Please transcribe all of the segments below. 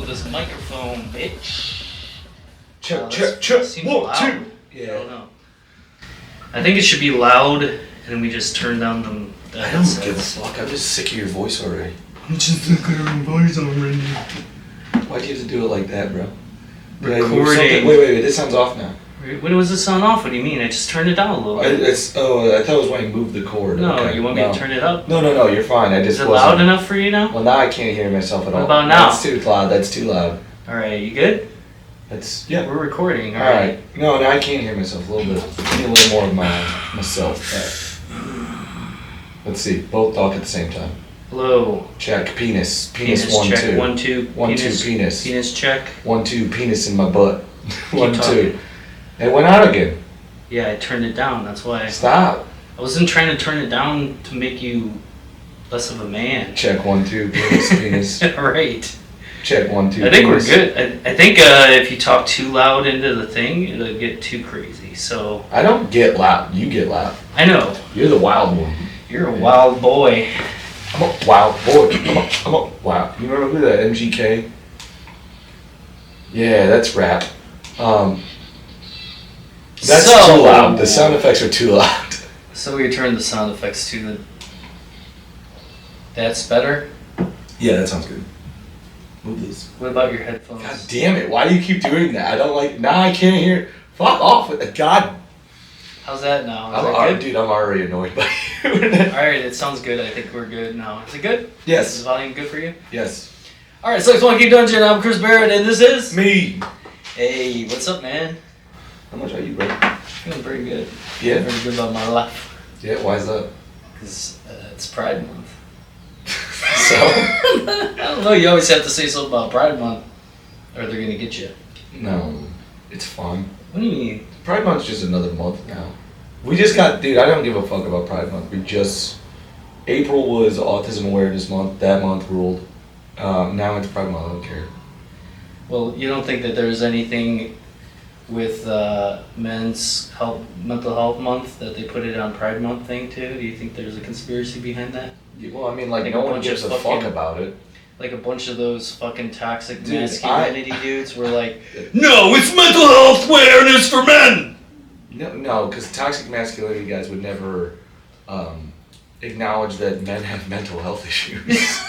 with this microphone, bitch. Check. 1, 2. Yeah. I don't know. I think it should be loud, and then we just turn down the I don't give a fuck. I'm just sick of your voice already. I'm just sick of your voice already. Why'd you have to do it like that, bro? Recording. Wait. This sound's off now. When was this sound off? What do you mean? I just turned it down a little bit. I thought it was when you moved the cord. No, okay. you want me to turn it up? No, you're fine. Is it loud enough for you now? Well, now I can't hear myself at all. What about now? That's too loud. That's too loud. Alright, you good? Yeah. We're recording, alright. No, now I can't hear myself a little bit. I need a little more of myself. Let's see. Both talk at the same time. Hello. Check. Penis 1 check. 2. 1 2. 1 2 penis. Penis check. 1 2 penis in my butt. 1 2. Talking. It went out again. Yeah, I turned it down. That's why. Stop. I wasn't trying to turn it down to make you less of a man. Check 1 2 penis. Right. Check 1 2. I think we're good. I think if you talk too loud into the thing, it'll get too crazy. So. I don't get loud. You get loud. I know. You're the wild one. You're a wild boy. I'm a wild boy. I'm a wild. You remember who that MGK? Yeah, that's rap. That's too loud. The sound effects are too loud. So we turn the sound effects to the. That's better? Yeah, that sounds good. Move this. What about your headphones? God damn it. Why do you keep doing that? I don't like. Now I can't hear. Fuck off with it. God. How's that now? Dude, I'm already annoyed by you. Alright, it sounds good. I think we're good now. Is it good? Yes. Is the volume good for you? Yes. Alright, SexMonkeyDungeon. I'm Chris Barrett, and this is. Me. Hey, what's up, man? How much are you, bro? Feeling pretty good. Yeah? Feeling good about my life. Yeah, why is that? Because it's Pride Month. So? I don't know, you always have to say something about Pride Month, or they're going to get you. No, it's fun. What do you mean? Pride Month's just another month now. We just got, dude, I don't give a fuck about Pride Month. April was Autism Awareness Month. That month ruled. Now it's Pride Month. I don't care. Well, you don't think that there's anything with men's mental health month that they put it on Pride Month thing too? Do you think there's a conspiracy behind that? Yeah, well, I mean, like no one gives a fuck about it. Like a bunch of those fucking toxic Dude, masculinity dudes were like, no, it's mental health awareness for men! No, because toxic masculinity guys would never acknowledge that men have mental health issues.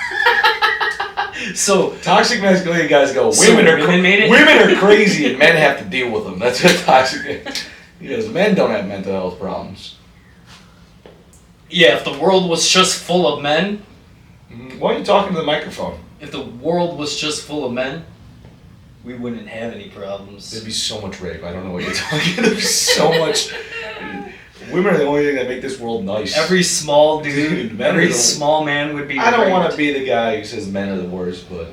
So toxic masculinity guys go, women are crazy and men have to deal with them. That's what toxic. Because men don't have mental health problems. Yeah, if the world was just full of men. Why are you talking to the microphone? If the world was just full of men, we wouldn't have any problems. There'd be so much rape. I don't know what you're talking about. There's so much. Women are the only thing that make this world nice. Every small small man would be. I don't want to be the guy who says men are the worst, but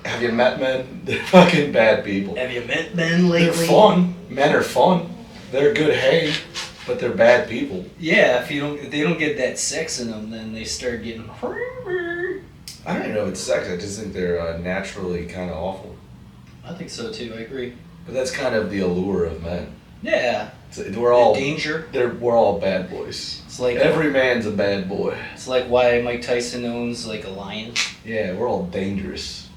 have you met men? They're fucking bad people. Have you met men lately? They're fun. Men are fun. They're good hay, but they're bad people. Yeah, if they don't get that sex in them, then they start getting. I don't even know if it's sex. I just think they're naturally kind of awful. I think so too. I agree. But that's kind of the allure of men. Yeah. We're all danger. We're all bad boys. It's like every man's a bad boy. It's like why Mike Tyson owns like a lion. Yeah, we're all dangerous.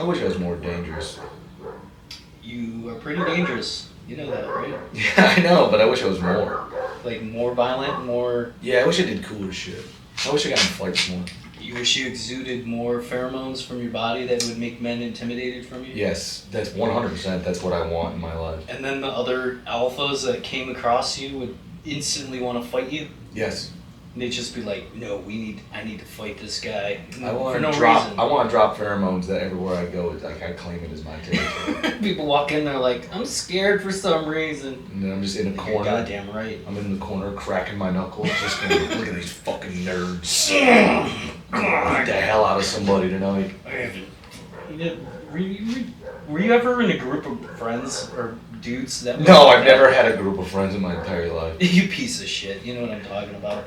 I wish I was more dangerous. You are pretty dangerous. You know that, right? Yeah, I know, but I wish I was more. Like more violent, more. Yeah, I wish I did cooler shit. I wish I got in fights more. You wish you exuded more pheromones from your body that would make men intimidated from you? Yes, that's 100%. That's what I want in my life. And then the other alphas that came across you would instantly want to fight you? Yes. And they'd just be like, no, I need to fight this guy I want for no reason. I want to drop pheromones that everywhere I go, like I claim it as my territory. People walk in, they're like, I'm scared for some reason. And then I'm just in a corner. You're goddamn right. I'm in the corner cracking my knuckles, just going, look at these fucking nerds. Beat the hell out of somebody tonight. Were you ever in a group of friends or dudes that? No, I've never had a group of friends in my entire life. You piece of shit. You know what I'm talking about.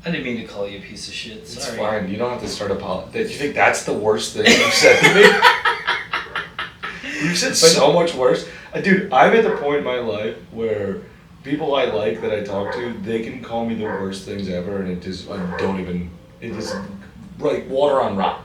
I didn't mean to call you a piece of shit. Sorry. It's fine. You don't have to start a politics. You think that's the worst thing you've said to me? You've said so much worse. Dude, I'm at the point in my life where people I like that I talk to, they can call me the worst things ever, and it just, I don't even, it just, like water on rock.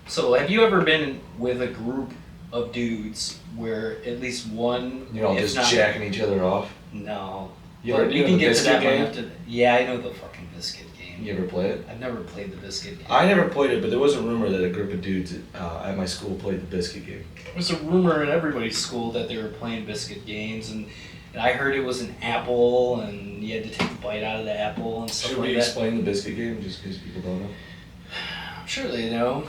So have you ever been with a group of dudes where at least one, You know, if just not, jacking each other off. No. You But ever we do can the get to Biscuit that game? one after. Yeah, I know the fucking Biscuit game. You ever play it? I've never played the Biscuit game. I never played it, but there was a rumor that a group of dudes at my school played the Biscuit game. There was a rumor in everybody's school that they were playing Biscuit games, and I heard it was an apple, and you had to take a bite out of the apple and stuff Should like we that. explain the Biscuit game just in case people don't know? I'm sure they know.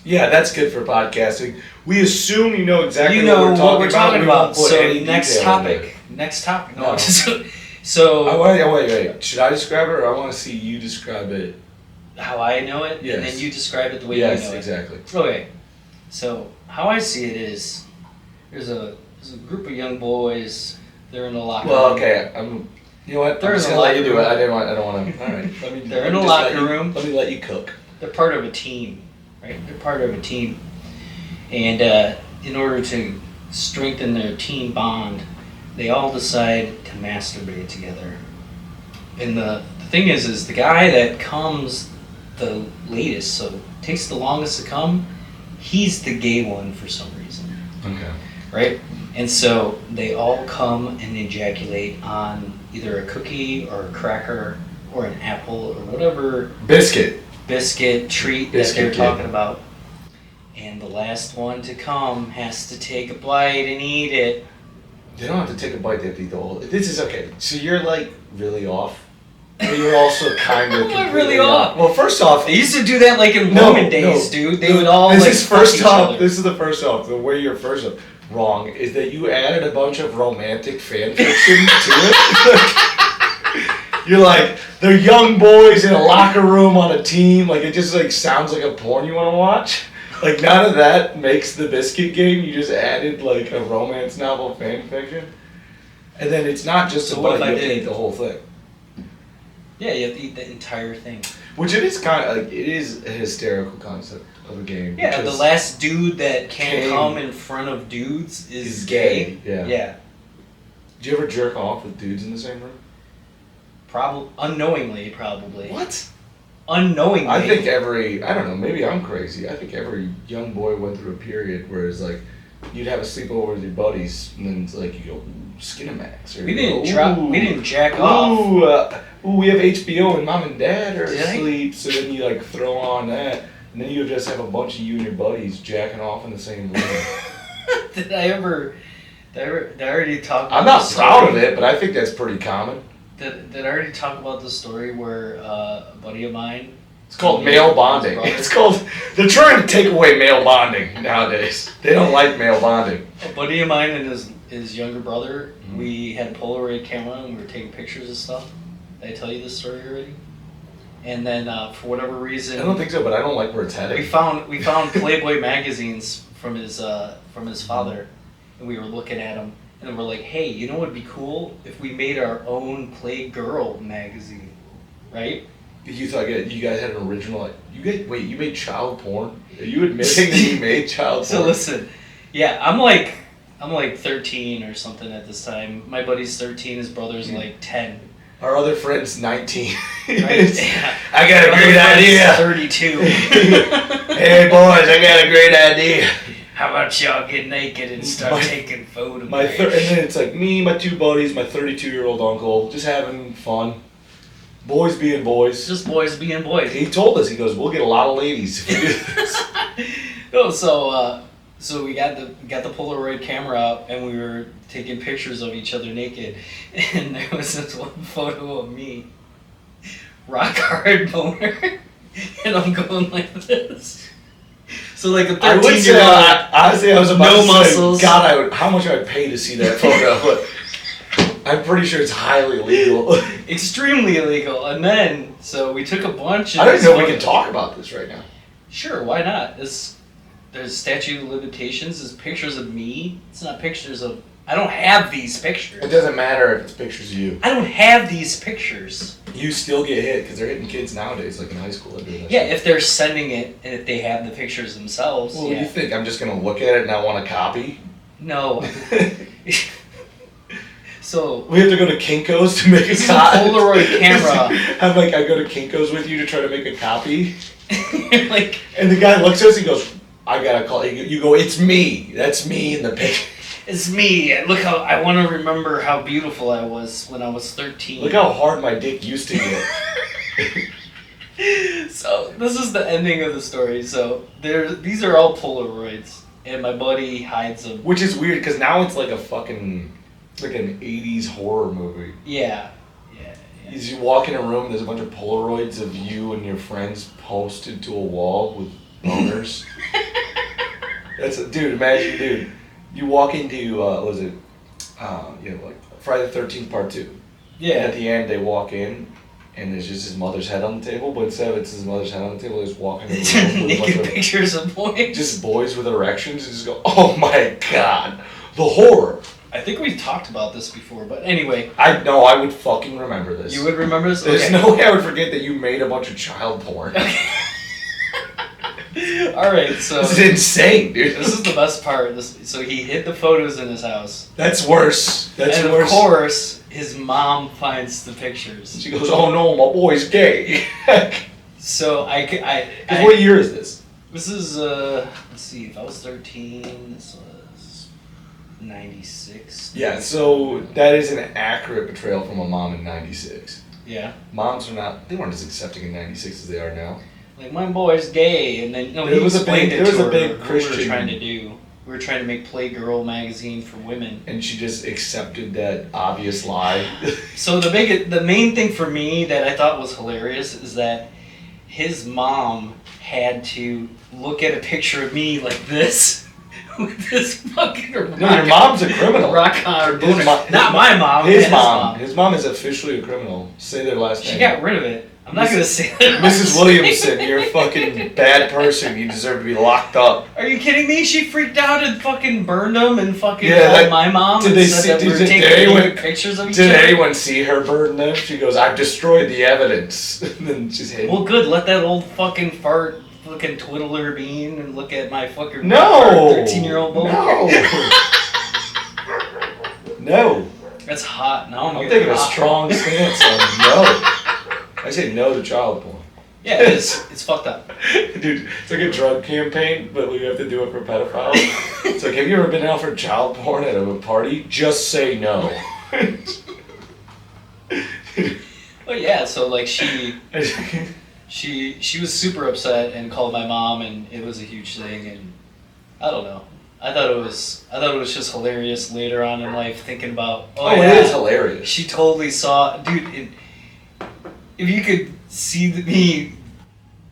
Yeah, that's good for podcasting. We assume you know exactly You know what we're talking We won't about. put So any next detail in there. topic. Next topic. No. So Wait. Should I describe it, or I want to see you describe it? how I know it, Yes. and then you describe it the way Yes, you know exactly. it. Okay. So how I see it is, there's a group of young boys. They're in a locker Well, room. okay. You know what? They're I'm in just a gonna let you locker do it. room. I don't want to. All right. They're in a just locker room. Let me let you cook. They're part of a team, right? They're part of a team, and in order to strengthen their team bond, they all decide to masturbate together. And the thing is the guy that comes the latest, so takes the longest to come, he's the gay one for some reason, Okay. right? And so they all come and ejaculate on either a cookie or a cracker or an apple or whatever Biscuit treat Biscuit that they're kid. talking about. And the last one to come has to take a bite and eat it. They don't have to take a bite. They have to eat the whole. This is okay. So you're like really off. But you're also kind of I'm not really off. Well, first off, They used to do that like in Roman days, dude. They would all This like is fuck first each off. other. This is the first off. The way you're first off wrong is that you added a bunch of romantic fan fiction to it. You're like they're young boys in a locker room on a team. Like it just like sounds like a porn you want to watch. Like none of that makes the Biscuit game. You just added like a romance novel fan fiction, and then it's not just So a what bite. if I You have to did- eat the whole thing. Yeah, you have to eat the entire thing. Which it is kind of like it is a hysterical concept of a game. Yeah, the because last dude that can Came- come in front of dudes is is gay. gay, yeah. Yeah. Do you ever jerk off with dudes in the same room? Probably unknowingly, probably. What? Unknowingly. I think I don't know, maybe I'm crazy. I think every young boy went through a period where it's like you'd have a sleepover with your buddies, and then it's like you go, ooh, Skinamax, or we you didn't go, drop. ooh, We didn't jack off. We have HBO and mom and dad are Did I? asleep, so then you like throw on that, and then you just have a bunch of you and your buddies jacking off in the same room. Did I already talk about I'm not the proud of story? it, but I think that's pretty common. Did I already talk about the story where a buddy of mine? It's called Me male and bonding. his brother- It's called. They're trying to take away male bonding nowadays. They don't like male bonding. A buddy of mine and his younger brother, Mhm. we had a Polaroid camera and we were taking pictures of stuff. Did I tell you this story already? And then for whatever reason, I don't think so, but I don't like where it's heading. we found Playboy magazines from his father, and we were looking at them, and we're like, hey, you know what would be cool if we made our own Playgirl magazine, right? You thought you guys had an original. You made child porn? Are you admitting that you made child porn? So listen, yeah, I'm like 13 or something at this time. My buddy's 13, his brother's like 10. Our other friend's 19. Right? Yeah. I got a My great other friend's idea. 32. Hey boys, I got a great idea. How about y'all get naked and start taking photos? And then it's like me, my two buddies, my 32-year-old uncle, just having fun. Boys being boys. Just boys being boys. He told us, he goes, we'll get a lot of ladies if we do this. No, so we got the Polaroid camera out and we were taking pictures of each other naked, and there was this one photo of me, rock hard boner, and I'm going like this. So like a I would 13-year-old. say, honestly, I was about No to muscles. say, God, how much I would pay to see that photo, but I'm pretty sure it's highly illegal. Extremely illegal. And then, so we took a bunch of I don't these even know if we can photos. talk about this right now. Sure, why not? There's statute of limitations. There's pictures of me. It's not pictures of... I don't have these pictures. It doesn't matter if it's pictures of you. I don't have these pictures. You still get hit because they're hitting kids nowadays, like in high school. They're doing that Yeah, shit. if they're sending it and if they have the pictures themselves, Well, yeah. you think I'm just going to look at it and not want to copy? No. So we have to go to Kinko's to make a this is copy. a Polaroid camera. I'm like, I go to Kinko's with you to try to make a copy. Like, and the guy looks at us, he goes, I gotta call. You go, it's me. That's me in the picture. it's me. Look how I want to remember how beautiful I was when I was 13. Look how hard my dick used to get. So this is the ending of the story. So these are all Polaroids, and my buddy hides them. Which is weird because now it's like a fucking like an 80s horror movie. Yeah. You walk in a room, there's a bunch of Polaroids of you and your friends posted to a wall with boners. Dude, you walk into, like Friday the 13th Part 2. Yeah. And at the end, they walk in, and there's just his mother's head on the table, but instead of it's his mother's head on the table, he's walking in the room with naked pictures of boys. Just boys with erections, and just go, oh my god, the horror. I think we've talked about this before, but anyway. I would fucking remember this. You would remember this? There's no way I would forget that you made a bunch of child porn. Alright, so... This is insane, dude. This is the best part. So he hid the photos in his house. That's worse. That's and worse. of course, his mom finds the pictures. She goes, oh no, my boy's gay. So what year is this? This is, let's see, if I was 13, this was 96. Yeah, so that is an accurate portrayal from a mom in 96. Yeah. Moms they weren't as accepting in 96 as they are now. Like, my boy's gay, and then, there was a big Christian... What we were trying to do. We were trying to make Playgirl magazine for women. And she just accepted that obvious lie. So the main thing for me that I thought was hilarious is that his mom had to look at a picture of me like this. With this fucking No, your mom's a criminal. Rock hard boner. Not my mom. His mom. His mom is officially a criminal. Say their last name. She got rid of it. I'm not going to say that. Mrs. Williamson, you're a fucking bad person. You deserve to be locked up. Are you kidding me? She freaked out and fucking burned them and fucking called my mom and said that we were taking pictures of each other. Did anyone see her burn them? She goes, I've destroyed the evidence. And then she's hating. Well, good. Let that old fucking fart fucking twiddler bean and look at my fucking 13-year-old boy. No. That's hot. Now I'm taking a strong stance on no. I say no to child porn. Yeah, it's fucked up. Dude, it's like a drug campaign, but we have to do it for pedophiles. It's like, have you ever been offered child porn at a party? Just say no. Well, yeah, so like she was super upset and called my mom, and it was a huge thing, and I don't know. I thought it was just hilarious later on in life thinking about it is hilarious. She totally saw, dude. If you could see me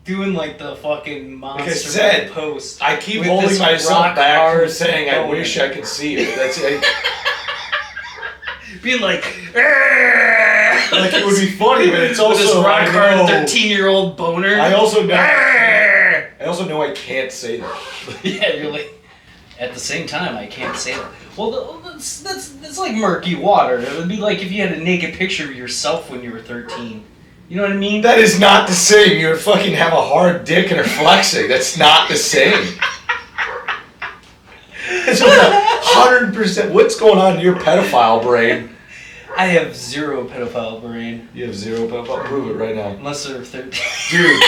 doing like the fucking monster like I said, post, I keep holding myself back from saying I wish I could see it. That's it. Being like it would be funny, but it's also this rock hard 13-year-old boner. I also know I can't say that. Yeah, you're like. At the same time, I can't say that. Well, that's like murky water. It would be like if you had a naked picture of yourself when you were 13. You know what I mean? That is not the same. You would fucking have a hard dick and are flexing. That's not the same. It's 100%. What's going on in your pedophile brain? I have zero pedophile brain. You have zero pedophile? Prove it right now. Unless they're 13. Dude.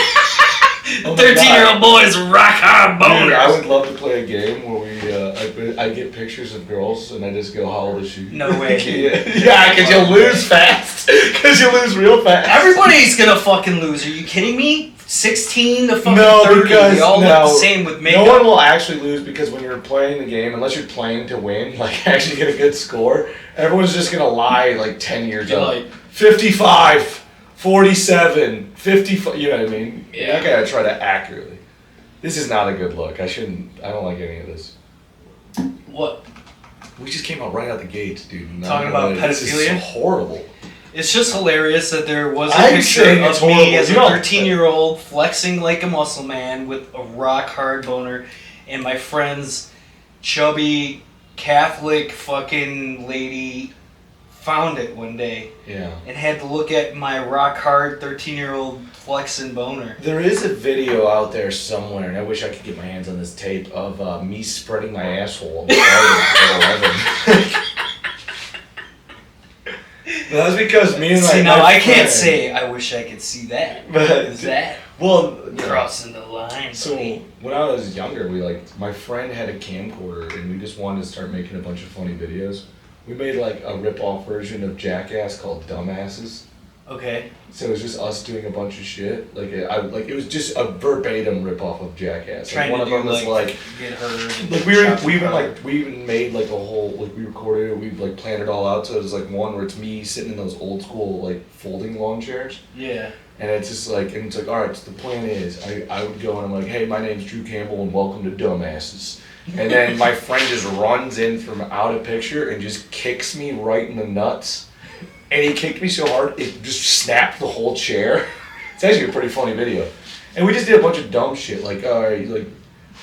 13-year-old boys rock hard boners. Dude, I would love to play a game where I get pictures of girls and I just go, how old is she? No way. Yeah, because you'll lose fast. Because you lose real fast. Everybody's gonna fucking lose. Are you kidding me? 16 to fucking 30. Because they all look the same with makeup. No one will actually lose because when you're playing the game, unless you're playing to win, like actually get a good score, everyone's just gonna lie like 10 years old. Like 55, 47, 55, you know what I mean? Yeah. You gotta try to accurately. This is not a good look. I don't like any of this. What? We just came out right out the gates, dude. Talking about pedophilia? This is so horrible. It's just hilarious that there was a picture of me as a 13-year-old flexing like a muscle man with a rock hard boner, and my friend's chubby Catholic fucking lady found it one day. Yeah. And had to look at my rock hard 13-year-old flexing boner. There is a video out there somewhere, and I wish I could get my hands on this tape of me spreading my asshole on the party at 11. That's because me and see, my now I friend, can't say I wish I could see that. But Is that well, crossing the line? So buddy. when I was younger, my friend had a camcorder, and we just wanted to start making a bunch of funny videos. We made like a rip-off version of Jackass called Dumbasses. Okay. So it was just us doing a bunch of shit. It was just a verbatim rip-off of Jackass. Trying one to of do, them was like get hurt. And like we even made like a whole we recorded it. We like planned it all out. So it was like one where it's me sitting in those old school like folding lawn chairs. Yeah. And it's just like, and it's like, all right, so the plan is, I would go and I'm like, hey, my name's Drew Campbell and welcome to Dumbasses. And then my friend just runs in from out of picture and just kicks me right in the nuts. And he kicked me so hard, it just snapped the whole chair. It's actually a pretty funny video. And we just did a bunch of dumb shit, like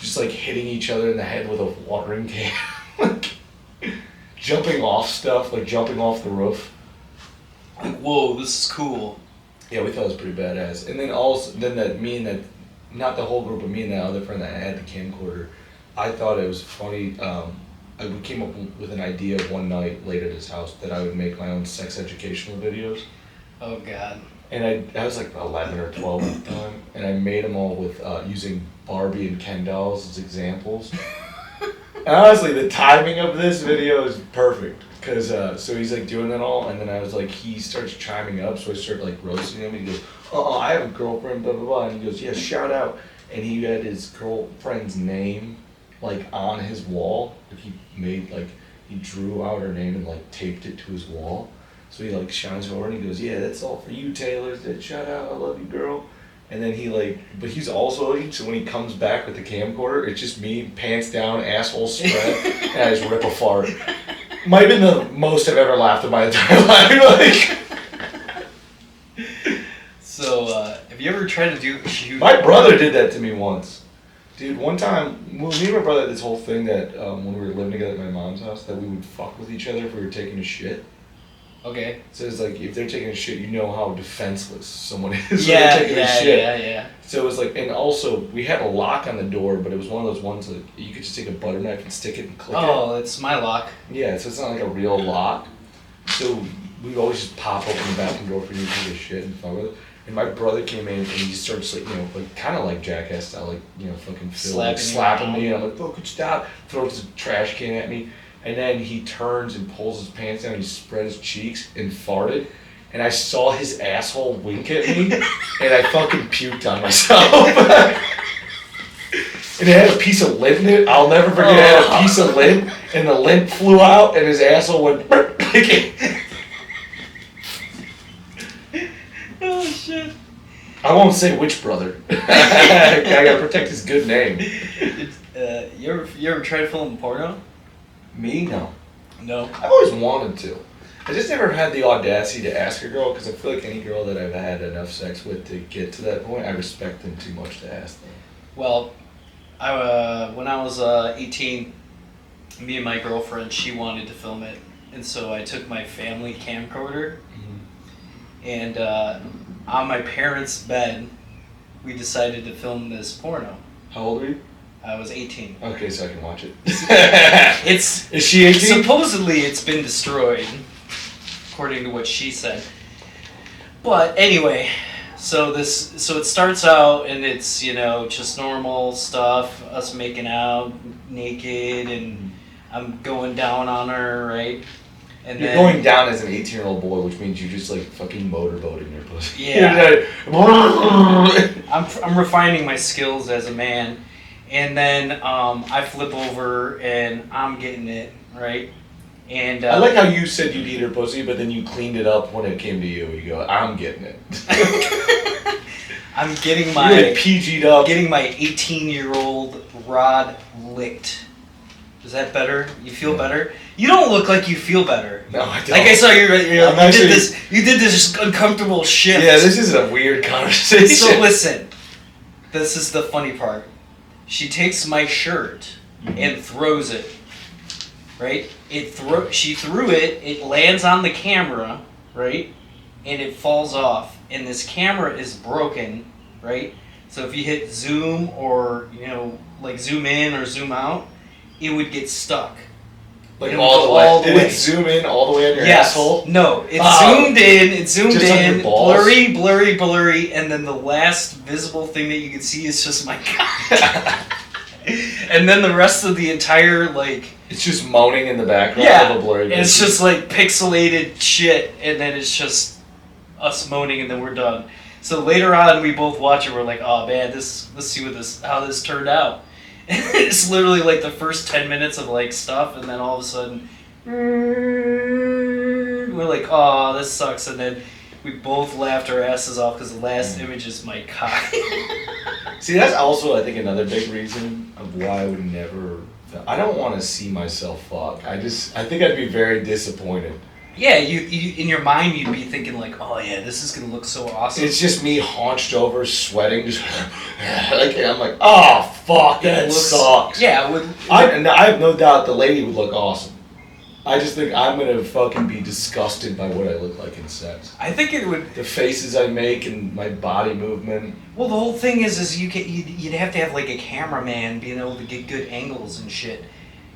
just like hitting each other in the head with a watering can. Like, jumping off stuff, like jumping off the roof. Like, whoa, this is cool. Yeah, we thought it was pretty badass. And then not the whole group, but me and that other friend that had the camcorder, I thought it was funny. We came up with an idea one night late at his house that I would make my own sex educational videos. Oh, God. And I was like 11 or 12 at the time, and I made them all with using Barbie and Ken dolls as examples. And honestly, the timing of this video is perfect. Because, so he's like doing it all, and then I was like, he starts chiming up, so I start like roasting him, and he goes, I have a girlfriend, blah, blah, blah. And he goes, yeah, shout out. And he had his girlfriend's name, like, on his wall. Like, he drew out her name and, like, taped it to his wall. So he, like, shines forward, and he goes, yeah, that's all for you, Taylor. Shout out, I love you, girl. And then he, like, but he's also, so when he comes back with the camcorder, it's just me, pants down, asshole spread, and I just rip a fart. Might have been the most I've ever laughed in my entire life. So, have you ever tried to shoot? My brother did that to me once. Dude, one time, me and my brother had this whole thing that when we were living together at my mom's house, that we would fuck with each other if we were taking a shit. Okay. So it's like, if they're taking a shit, you know how defenseless someone is Yeah, when they're taking a shit. Yeah. So it was like, and also, we had a lock on the door, but it was one of those ones that you could just take a butter knife and stick it and click it. Oh, it's my lock. Yeah, so it's not like a real lock. So we always just pop open the bathroom door for you to take a shit and fuck with it. And my brother came in and he starts like, like kind of like Jackass style, like, fucking slapping me. And I'm like, fucking stop. Throws the trash can at me. And then he turns and pulls his pants down, he spread his cheeks and farted. And I saw his asshole wink at me, and I fucking puked on myself. And it had a piece of lint in it. I'll never forget, it had a piece of lint, and the lint flew out, and his asshole went Oh, shit. I won't say which brother. I gotta protect his good name. You ever tried to film porno? Me? No. No. I've always wanted to. I just never had the audacity to ask a girl, because I feel like any girl that I've had enough sex with to get to that point, I respect them too much to ask them. Well, when I was 18, me and my girlfriend, she wanted to film it. And so I took my family camcorder, and on my parents' bed, we decided to film this porno. How old are you? I was 18. Okay, so I can watch it. Is she 18? Supposedly it's been destroyed, according to what she said. But anyway, so it starts out and it's, just normal stuff, us making out naked, and I'm going down on her, right? And You're then, going down as an 18-year-old boy, which means you just like fucking motorboating your pussy. Yeah. I'm refining my skills as a man. And then I flip over and I'm getting it, right? And I like how you said you'd eat her pussy, but then you cleaned it up when it came to you. You go, I'm getting it. I'm getting you my PG'd up. Getting my 18-year-old rod licked. Is that better? You feel better? You don't look like you feel better. No, I don't. Like I saw you did this uncomfortable shift. Yeah, this is a weird conversation. So listen, this is the funny part. She takes my shirt and throws it. Right? She threw it. It lands on the camera, right? And it falls off. And this camera is broken, right? So if you hit zoom or like zoom in or zoom out, it would get stuck. Like It would all go the way. all the Did way. it zoom in all the way on your Yes. asshole? No, it zoomed Just on in, your balls? blurry, and then the last visible thing that you can see is just my cock. And then the rest of the entire, like... It's just moaning in the background Yeah, of a blurry and it's picture. just like pixelated shit, and then it's just us moaning, and then we're done. So later on, we both watch it, we're like, oh man, let's see how this turned out. It's literally like the first 10 minutes of like stuff, and then all of a sudden, we're like, oh, this sucks, and then we both laughed our asses off because the last image is my cock. See, that's also, I think, another big reason of why I would never... I don't want to see myself fuck. I think I'd be very disappointed. Yeah, you in your mind you'd be thinking like, oh yeah, this is gonna look so awesome. It's just me hunched over, sweating, just like I'm like, oh fuck, that sucks. Yeah, I have no doubt the lady would look awesome. I just think I'm gonna fucking be disgusted by what I look like in sex. I think it would. The faces I make and my body movement. Well, the whole thing is you'd have to have like a cameraman being able to get good angles and shit.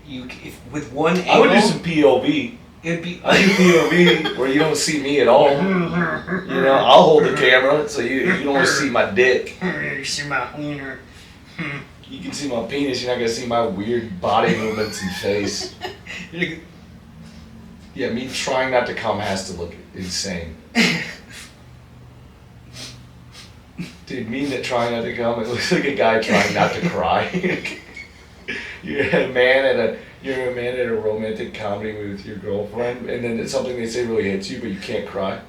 If with one angle. I would do some POV. It'd be. I do POV where you don't see me at all. You know, I'll hold the camera so you don't want to see my dick. You see my wiener. You can see my penis. You're not gonna see my weird body movements and face. Yeah, me trying not to come has to look insane. Dude, me trying not to come, it looks like a guy trying not to cry. You're a man at a romantic comedy with your girlfriend, and then it's something they say really hits you, but you can't cry.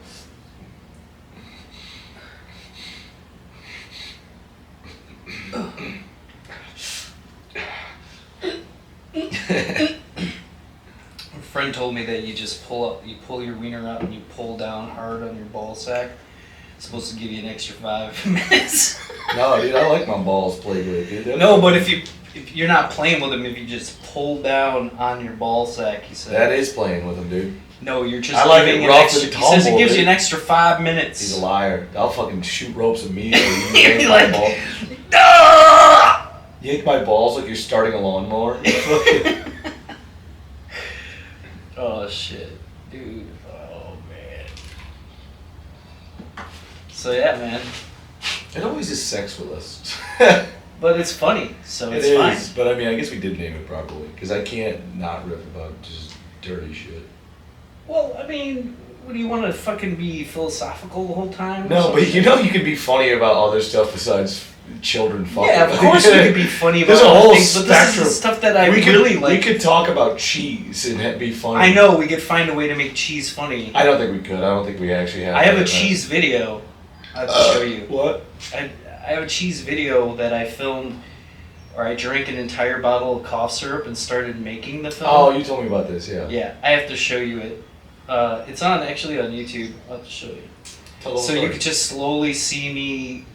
A friend told me that you just pull your wiener out and you pull down hard on your ball sack. It's supposed to give you an extra 5 minutes. No, dude, I like my balls played with, dude. No, but if you're not playing with them, if you just pull down on your ball sack, he said. That is playing with them, dude. No, you're just I like giving it an rough extra. and He says it tumble, gives dude. you an extra 5 minutes. He's a liar. I'll fucking shoot ropes immediately. You'd be like, ball. "Ah!" Yank my balls like you're starting a lawnmower. Oh shit, dude. Oh man. So yeah, man. It always is sex with us. But it's funny, so it's It fine. is, but I mean, I guess we did name it properly because I can't not riff about just dirty shit. Well, I mean, what do you want to fucking be philosophical the whole time? or No, something? but you know, you can be funny about other stuff besides children fucking. Yeah, of course we could be funny about There's a other whole things, but this is spectrum. the stuff that I we really could, like. We could talk about cheese and be funny. I know we could find a way to make cheese funny. I don't think we could. I don't think we actually have. I have a that. cheese video. I have to show you. What? I have a cheese video that I filmed, where I drank an entire bottle of cough syrup and started making the film. Oh, you told me about this. Yeah. Yeah, I have to show you it. It's actually on YouTube. I'll have to show you. Tell the So story. you could just slowly see me.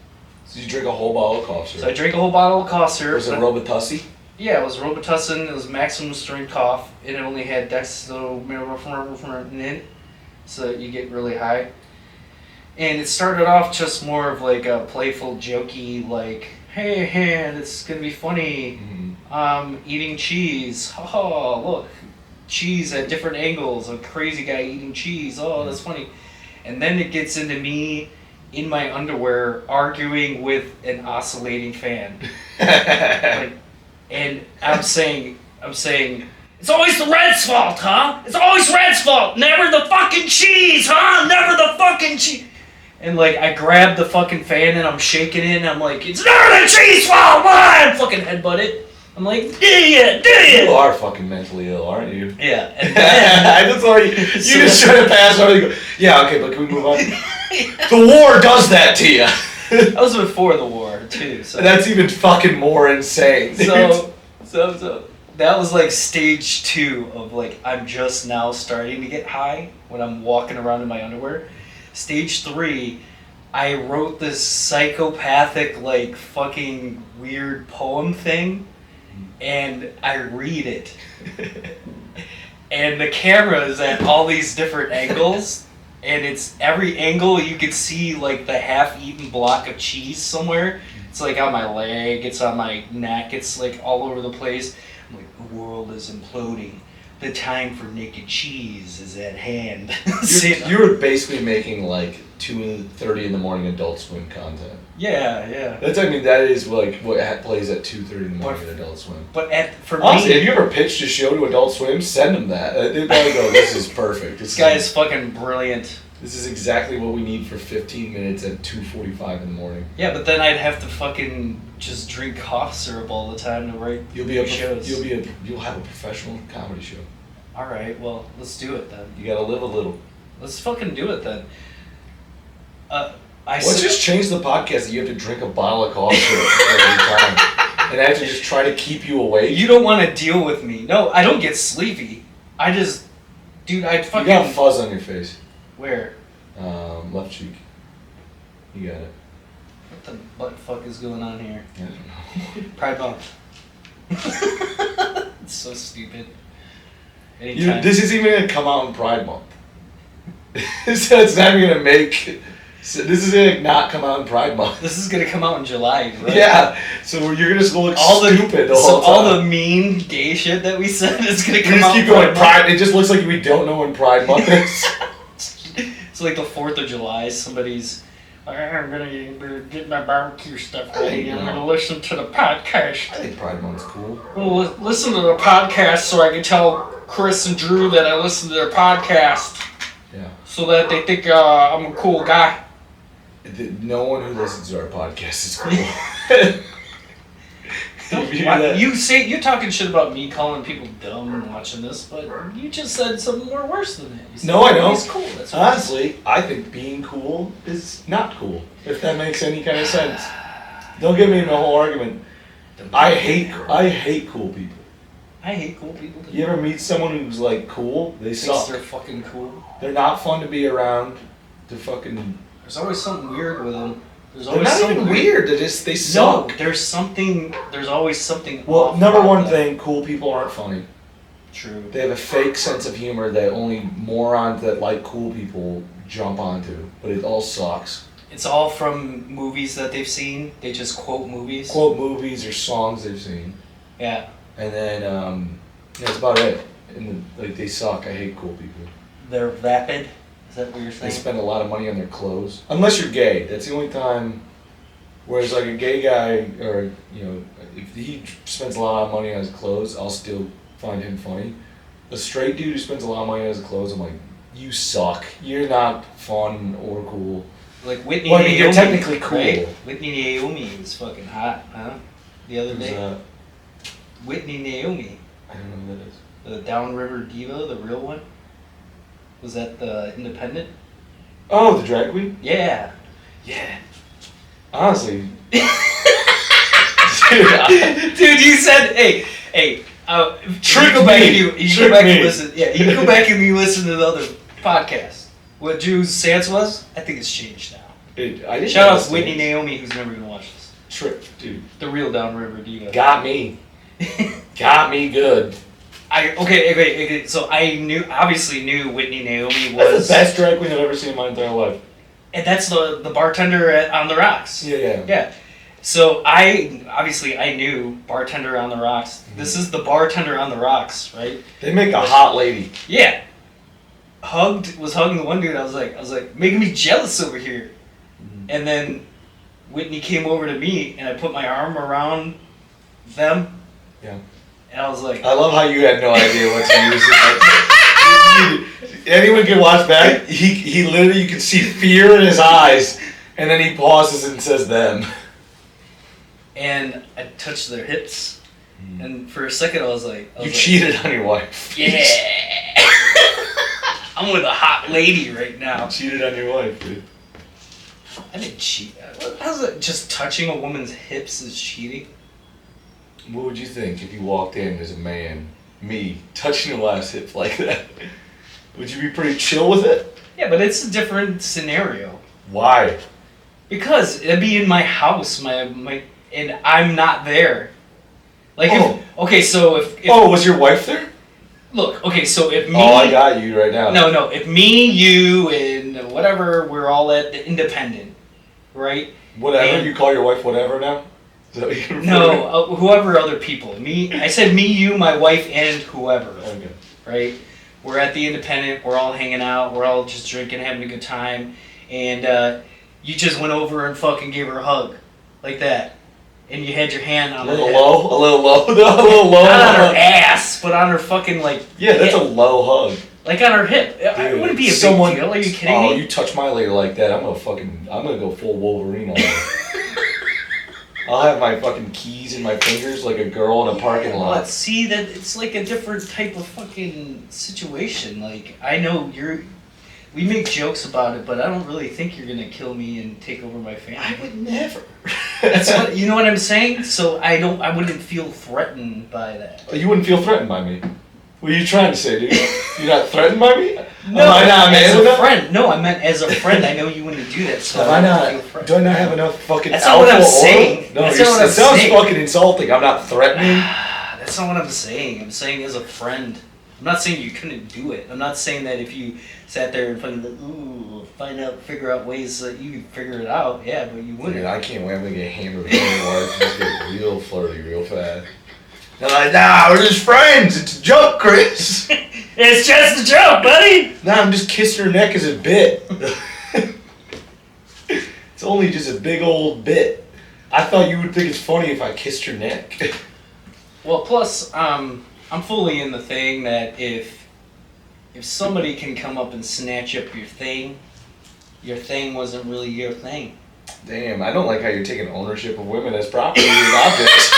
So you drink a whole bottle of cough syrup. So I drank a whole bottle of cough syrup. Was it Robitussin? Yeah, it was Robitussin. It was maximum strength cough, and it only had dextromethorphan in it, so that you get really high. And it started off just more of like a playful, jokey, like, hey, it's gonna be funny. Eating cheese. Oh, look, cheese at different angles. A crazy guy eating cheese. Oh, that's funny. And then it gets into me in my underwear arguing with an oscillating fan. And I'm saying, it's always the Reds' fault, huh? It's always Reds' fault. Never the fucking cheese, huh? Never the fucking cheese. And like, I grab the fucking fan and I'm shaking it and I'm like, it's never the cheese fault, man! Fucking headbutt it. I'm like, do ya? You are fucking mentally ill, aren't you? Yeah. And then, I just thought you just try to pass over and go, yeah, okay, but can we move on? The war does that to you. that was before the war too. So That's even fucking more insane. so that was like stage 2 of like, I'm just now starting to get high when I'm walking around in my underwear. Stage 3, I wrote this psychopathic, like, fucking weird poem thing, and I read it. And the camera is at all these different angles, and it's every angle you could see, like, the half-eaten block of cheese somewhere. It's, like, on my leg, it's on my neck, it's, like, all over the place. I'm like, the world is imploding. The time for naked cheese is at hand. You're basically making like 2:30 in the morning Adult Swim content. Yeah. That is like what plays at 2:30 in the morning at Adult Swim. But for honestly, me, if you ever pitched a show to Adult Swim, send them that. They'd probably go, "This is perfect. This guy is fucking brilliant. This is exactly what we need for 15 minutes at 2:45 in the morning." Yeah, but then I'd have to fucking just drink cough syrup all the time to write shows. You'll have a professional comedy show. All right, well, let's do it then. You gotta live a little. Let's fucking do it then. Let's just change the podcast that you have to drink a bottle of cough syrup every time, and I have to just try to keep you awake. You don't want to deal with me. No, I don't get sleepy. I just, dude, I'd fucking. You got fuzz on your face. Where? Left cheek. You got it. What the butt fuck is going on here? I don't know. Pride Month. It's so stupid. Anytime. This isn't even gonna come out in Pride Month. So it's not even gonna make. So this is gonna not come out in Pride Month. This is gonna come out in July, right? Yeah. So you're gonna just look stupid the whole time. All the mean gay shit that we said is gonna come out. We just keep going Pride. It just looks like we don't know when Pride Month is. It's like the 4th of July. Somebody's. I'm gonna get my barbecue stuff ready. I'm gonna listen to the podcast. I think Pride Month's cool. Well, listen to the podcast so I can tell Chris and Drew that I listen to their podcast. Yeah. So that they think I'm a cool guy. No one who listens to our podcast is cool. You're talking shit about me calling people dumb and watching this, but you just said something more worse than that. No, I know. He's cool. That's honestly, I think being cool is not cool. If that makes any kind of sense. Don't get me in the whole argument. I hate cool people. I hate cool people. You ever meet someone who's like cool? They suck. They're fucking cool. They're not fun to be around. They're fucking. There's always something weird with them. They're not even weird. They suck. No, there's always something. Well, number one thing, cool people aren't funny. True. They have a fake sense of humor that only morons that like cool people jump onto, but it all sucks. It's all from movies that they've seen. They just quote movies. Quote movies or songs they've seen. Yeah. And then that's about it. And they suck. I hate cool people. They're vapid. Is that what you're saying? They spend a lot of money on their clothes. Unless you're gay. That's the only time. Whereas like a gay guy, or if he spends a lot of money on his clothes, I'll still find him funny. A straight dude who spends a lot of money on his clothes, I'm like, you suck. You're not fun or cool. Like Whitney Naomi. You're technically cool. Right? Whitney Naomi was fucking hot, huh? The other day. That? Whitney Naomi. I don't know who that is. The Downriver Diva, the real one. Was that the Independent? Oh, the drag queen? Yeah. Yeah. Honestly. Dude, you said, hey. Trick go back me. And you go back and listen. Yeah, you can go back and you listen to the other podcast. What Drew's stance was, I think it's changed now. Shout out to Whitney Naomi, who's never gonna watch this. Trick, dude. The real Downriver Diva. Got me. Got me good. Okay. So I obviously knew Whitney Naomi was. That's the best drag queen I've ever seen in my entire life. And that's the bartender on the Rocks. Yeah. So I knew Bartender on the Rocks. Mm-hmm. This is the Bartender on the Rocks, right? They make a hot lady. Yeah. Was hugging the one dude. I was like, making me jealous over here. Mm-hmm. And then Whitney came over to me, and I put my arm around them. Yeah. And I was like, I love how you had no idea what to use. Anyone can watch back. He literally, you can see fear in his eyes, and then he pauses and says them. And I touched their hips, and for a second I was like, you cheated on your wife. Yeah. I'm with a hot lady right now. You cheated on your wife, dude. I didn't cheat. How's it? Just touching a woman's hips is cheating? What would you think if you walked in as a man, me, touching your last hip like that? Would you be pretty chill with it? Yeah, but it's a different scenario. Why? Because it'd be in my house, and I'm not there. Like, so if was your wife there? Look, okay, so if me... Oh, I got you right now. No, if me, you, and whatever, we're all at the Independent, right? Whatever, you call your wife whatever now? Is that what No, whoever other people. I said me, you, my wife, and whoever. Okay. right? We're at the Independent, we're all hanging out, we're all just drinking, having a good time, and you just went over and fucking gave her a hug, like that. And you had your hand on her A head. little low. Not on her ass, but on her fucking, like, yeah, that's hip. a low hug. Like on her hip. Dude, it wouldn't be a big deal. Are you kidding me? Oh, you touch my lady like that, I'm gonna go full Wolverine on her. I'll have my fucking keys in my fingers like a girl in a parking lot. But see, that it's like a different type of fucking situation. Like, I know we make jokes about it, but I don't really think you're gonna kill me and take over my family. I would never. That's what, you know what I'm saying? So I wouldn't feel threatened by that. You wouldn't feel threatened by me. What are you trying to say, dude? You're not threatened by me? No, Am I not as man a enough? friend. No, I meant as a friend. I know you wouldn't do that. So Do I not have enough fucking That's not what I'm aura? saying. No, That's not what I'm it sounds saying. fucking insulting. I'm not threatening. That's not what I'm saying. I'm saying as a friend. I'm not saying you couldn't do it. I'm not saying that if you sat there and fucking figure out ways that you could figure it out. Yeah, but you wouldn't. Dude, I can't wait. I'm gonna get hammered really hard. Just get real flirty real fast. They're like, nah, we're just friends. It's a joke, Chris. It's just a joke, buddy. Nah, I'm just kissing her neck as a bit. It's only just a big old bit. I thought you would think it's funny if I kissed her neck. Well, plus, I'm fully in the thing that if somebody can come up and snatch up your thing wasn't really your thing. Damn, I don't like how you're taking ownership of women as property and objects.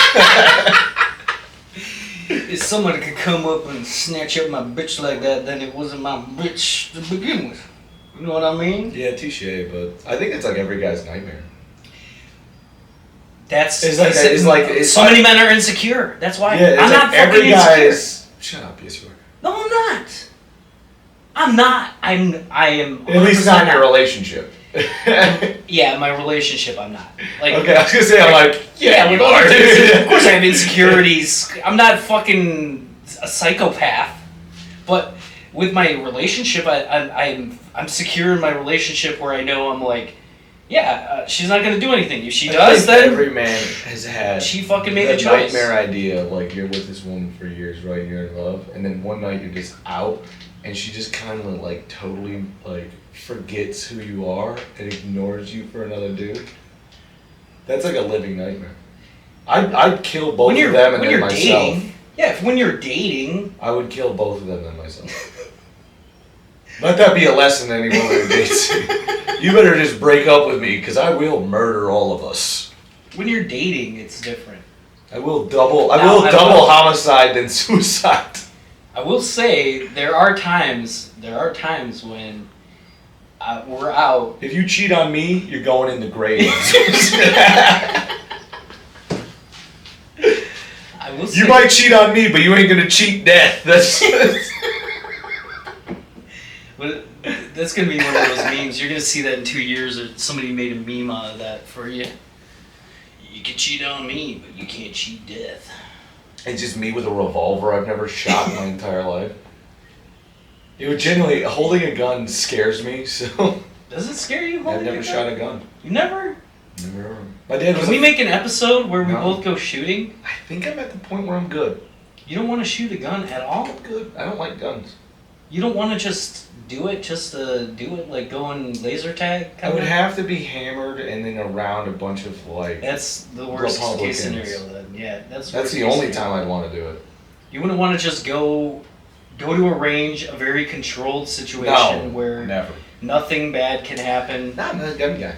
If somebody could come up and snatch up my bitch like that, then it wasn't my bitch to begin with. You know what I mean? Yeah, touche, but I think it's like every guy's nightmare. So many men are insecure. That's why. Yeah, it's I'm like not every fucking guy's. insecure. Shut up, yes you are. No, I'm not. I'm not. I am. At least not in your relationship. Yeah, my relationship, I'm not. Like, okay, I was gonna say, I'm like, yeah, you are. Of course I have insecurities. I'm not fucking a psychopath. But with my relationship, I'm secure in my relationship where I know I'm like, she's not gonna do anything. If she does, then every man has had. She fucking made a choice. Nightmare idea, like you're with this woman for years, right? You're in love, and then one night you're just out, and she just kind of like totally like forgets who you are and ignores you for another dude. That's like a living nightmare. I'd kill both of them and then myself. Dating, when you're dating, I would kill both of them and myself. Let that be a lesson to anyone who dates me. You better just break up with me, because I will murder all of us. When you're dating, it's different. I will double homicide than suicide. I will say there are times when we're out. If you cheat on me, you're going in the grave. I will say, you might cheat on me, but you ain't gonna cheat death. That's gonna be one of those memes. You're gonna see that in 2 years, or somebody made a meme out of that for you. You can cheat on me, but you can't cheat death. It's just me with a revolver I've never shot in my entire life. It would genuinely, holding a gun scares me, so. Does it scare you? I've never shot a gun. You never? Never. My dad was. Can we make an episode where we both go shooting? I think I'm at the point where I'm good. You don't want to shoot a gun at all? I'm good. I don't like guns. You don't want to just do it, like going laser tag? I would have to be hammered and then around a bunch of like. That's the worst case scenario then. Yeah, that's the only time I'd want to do it. You wouldn't want to just go to a range, a very controlled situation where never. Nothing bad can happen. No, I'm not a gun guy.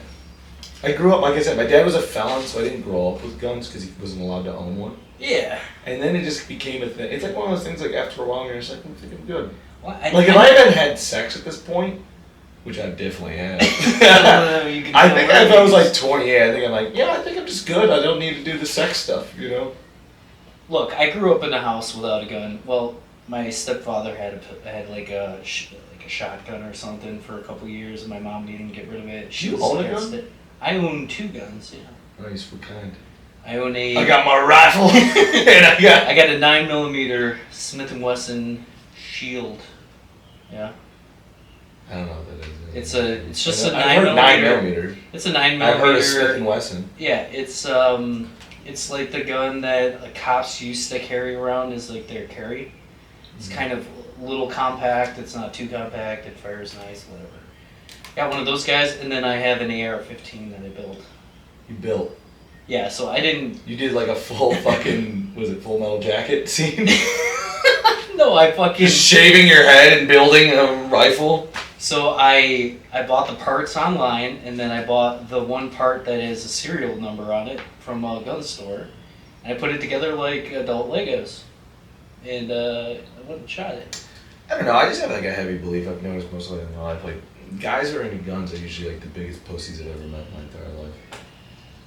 I grew up, like I said, my dad was a felon, so I didn't grow up with guns because he wasn't allowed to own one. Yeah. And then it just became a thing. It's like one of those things, like after a while, you're just like, I think I'm good. Well, if I haven't had sex at this point, which I definitely have. I think if I was like 28, I think I'm like, I think I'm just good. I don't need to do the sex stuff, you know? Look, I grew up in a house without a gun. Well, my stepfather had like a shotgun or something for a couple of years, and my mom needed to get rid of it. She was own a gun? I own 2 guns, yeah. Nice, what kind? I got my rifle, and I got a 9mm Smith & Wesson Shield. Yeah. I don't know what that is. It's just a 9mm. It's a 9mm. I've heard of Smith & Wesson. Yeah, it's like the gun that cops used to carry around as like their carry. It's kind of a little compact. It's not too compact. It fires nice, whatever. Got one of those guys, and then I have an AR-15 that I built. You built? Yeah, so I didn't... You did like a full fucking, was it Full Metal Jacket scene? No, I fucking... Just shaving your head and building a rifle? So I bought the parts online, and then I bought the one part that has a serial number on it from a gun store. And I put it together like adult Legos. And I went and shot it. I don't know, I just have like a heavy belief I've noticed mostly in my life. Like, guys who are into guns are usually like the biggest pussies I've ever met in my entire life.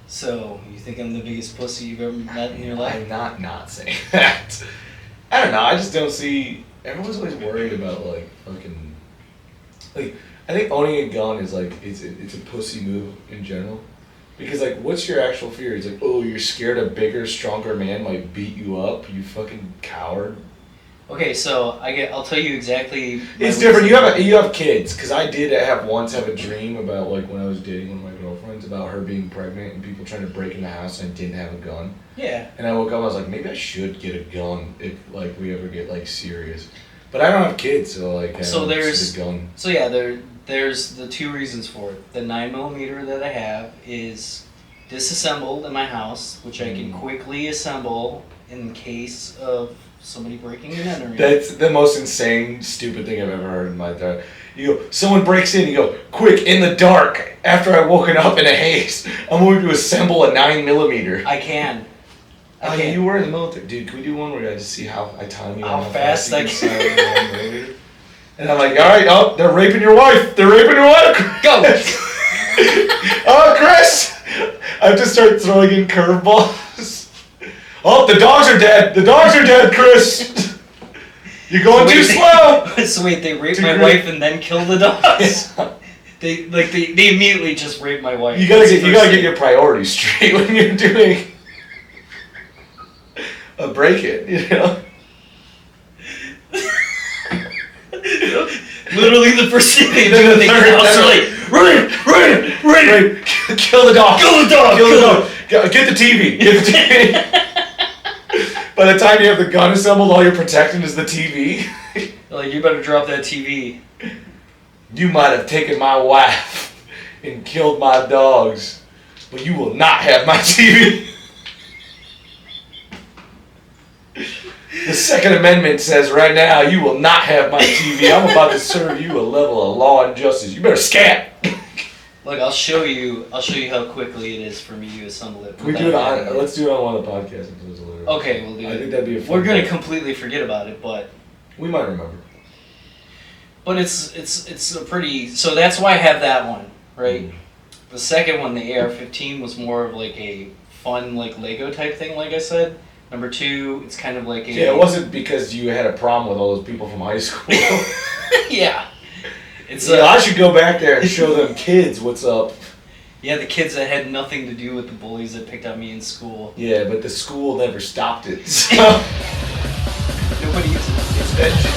So, you think I'm the biggest pussy you've ever met in your life? I'm not saying that. I don't know, I just don't see... Everyone's always worried about like fucking... Like, I think owning a gun is like, it's a pussy move in general. Because like, what's your actual fear? It's like, oh, you're scared a bigger, stronger man might beat you up, you fucking coward. Okay, so I'll tell you exactly... It's different, you have kids, because I did have a dream about like when I was dating one of my girlfriends about her being pregnant and people trying to break in the house and I didn't have a gun. Yeah. And I woke up, I was like, maybe I should get a gun if like we ever get like serious. But I don't have kids, so like, there's a gun. So yeah, there's the two reasons for it. The 9mm that I have is disassembled in my house, which I can quickly assemble in case of somebody breaking and entering. That's the most insane, stupid thing I've ever heard in my entire. You go, someone breaks in, you go, quick, in the dark, after I've woken up in a haze, I'm going to assemble a 9mm. I can. Oh, yeah, you were in the military. Dude, can we do one where I just see how I time you? How fast I can. And I'm like, alright, oh, they're raping your wife. They're raping your wife. Go! Oh, Chris! I have to start throwing in curveballs. Oh, the dogs are dead. The dogs are dead, Chris. You're going too slow. So wait, they raped my wife and then killed the dogs? Yeah. They immediately just raped my wife. You gotta get your priorities straight when you're doing a break-in, you know? Literally the first thing they do when they get out, they're like, run! Kill the dog! Kill the dog! Kill the dog! Get the TV! Get the TV! By the time you have the gun assembled, all you're protecting is the TV. Like, you better drop that TV. You might have taken my wife and killed my dogs, but you will not have my TV. The Second Amendment says right now you will not have my TV. I'm about to serve you a level of law and justice. You better scat. Look, I'll show you how quickly it is for me to assemble it. Can we do it on? Let's do it on one of the podcast episodes later. Okay, we'll do it. I think that'd be a fun. We're gonna completely forget about it, but we might remember. But it's a pretty. So that's why I have that one, right? Mm. The second one, the AR-15, was more of like a fun like Lego type thing, like I said. Number two, it's kind of like a... Yeah, it wasn't because you had a problem with all those people from high school. Yeah. I should go back there and show them kids what's up. Yeah, the kids that had nothing to do with the bullies that picked on me in school. Yeah, but the school never stopped it. So. Nobody uses it. It's vengeance.